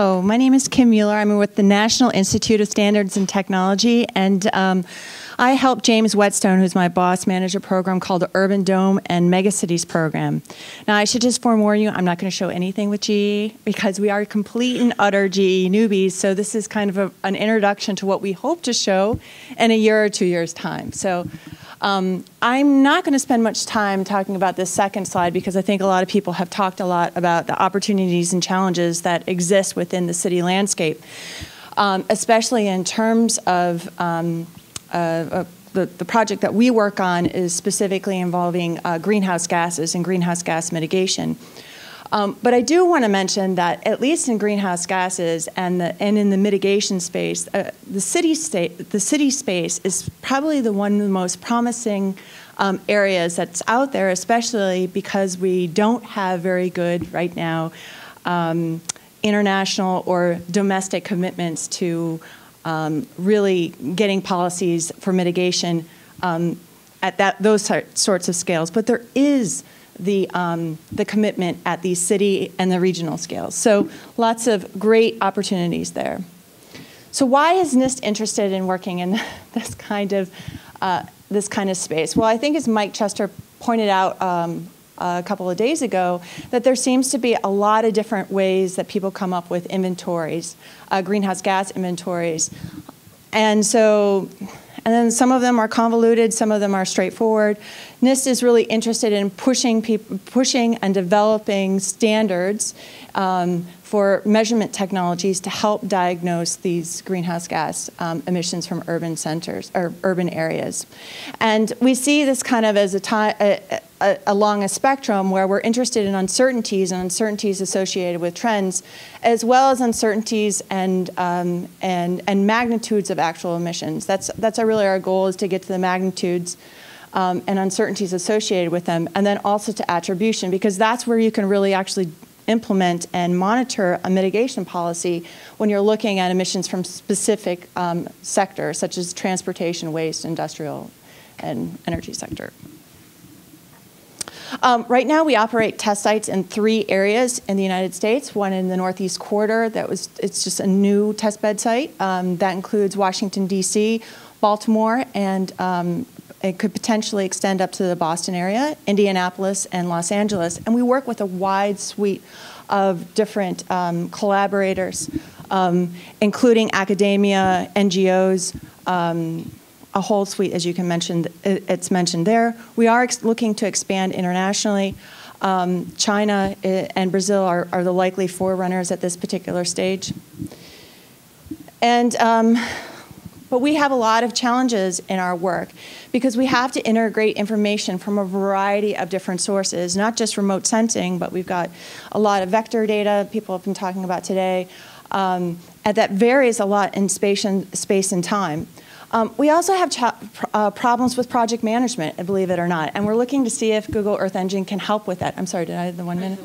Hello, my name is Kim Mueller. I'm with the National Institute of Standards and Technology, and I help James Whetstone, who's my boss, manage a program called the Urban Dome and Megacities program. Now, I should just forewarn you, I'm not going to show anything with GE because we are complete and utter GE newbies, so this is kind of an introduction to what we hope to show in a year or 2 years' time. So. I'm not going to spend much time talking about this second slide because I think a lot of people have talked a lot about the opportunities and challenges that exist within the city landscape, especially in terms of the project that we work on is specifically involving greenhouse gases and greenhouse gas mitigation. But I do want to mention that at least in greenhouse gases and in the mitigation space, the city space is probably one of the most promising areas that's out there, especially because we don't have very good right now international or domestic commitments to really getting policies for mitigation at those sorts of scales. But there is the commitment at the city and the regional scales. So lots of great opportunities there. So why is NIST interested in working in this kind of space? Well, I think as Mike Chester pointed out a couple of days ago, that there seems to be a lot of different ways that people come up with inventories, greenhouse gas inventories. And then some of them are convoluted, some of them are straightforward. NIST is really interested in pushing and developing standards for measurement technologies to help diagnose these greenhouse gas emissions from urban centers or urban areas. And we see this kind of as along a spectrum where we're interested in uncertainties and uncertainties associated with trends, as well as uncertainties and magnitudes of actual emissions. That's really our goal, is to get to the magnitudes and uncertainties associated with them, and then also to attribution, because that's where you can really actually implement and monitor a mitigation policy when you're looking at emissions from specific sectors, such as transportation, waste, industrial, and energy sector. Right now, we operate test sites in 3 areas in the United States. One in the Northeast Corridor, it's just a new test bed site. That includes Washington, D.C., Baltimore, and it could potentially extend up to the Boston area, Indianapolis, and Los Angeles. And we work with a wide suite of different collaborators, including academia, NGOs, a whole suite, as you can mention, it's mentioned there. We are looking to expand internationally. China and Brazil are the likely forerunners at this particular stage. And but we have a lot of challenges in our work because we have to integrate information from a variety of different sources, not just remote sensing, but we've got a lot of vector data people have been talking about today, and that varies a lot in space and time. We also have problems with project management, believe it or not, and we're looking to see if Google Earth Engine can help with that. I'm sorry, did I have the 1 minute?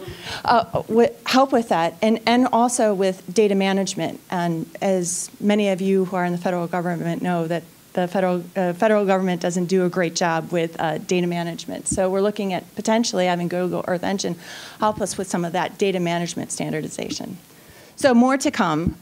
Help with that, and also with data management. And as many of you who are in the federal government know, that the federal government doesn't do a great job with data management. So we're looking at potentially having Google Earth Engine help us with some of that data management standardization. So more to come.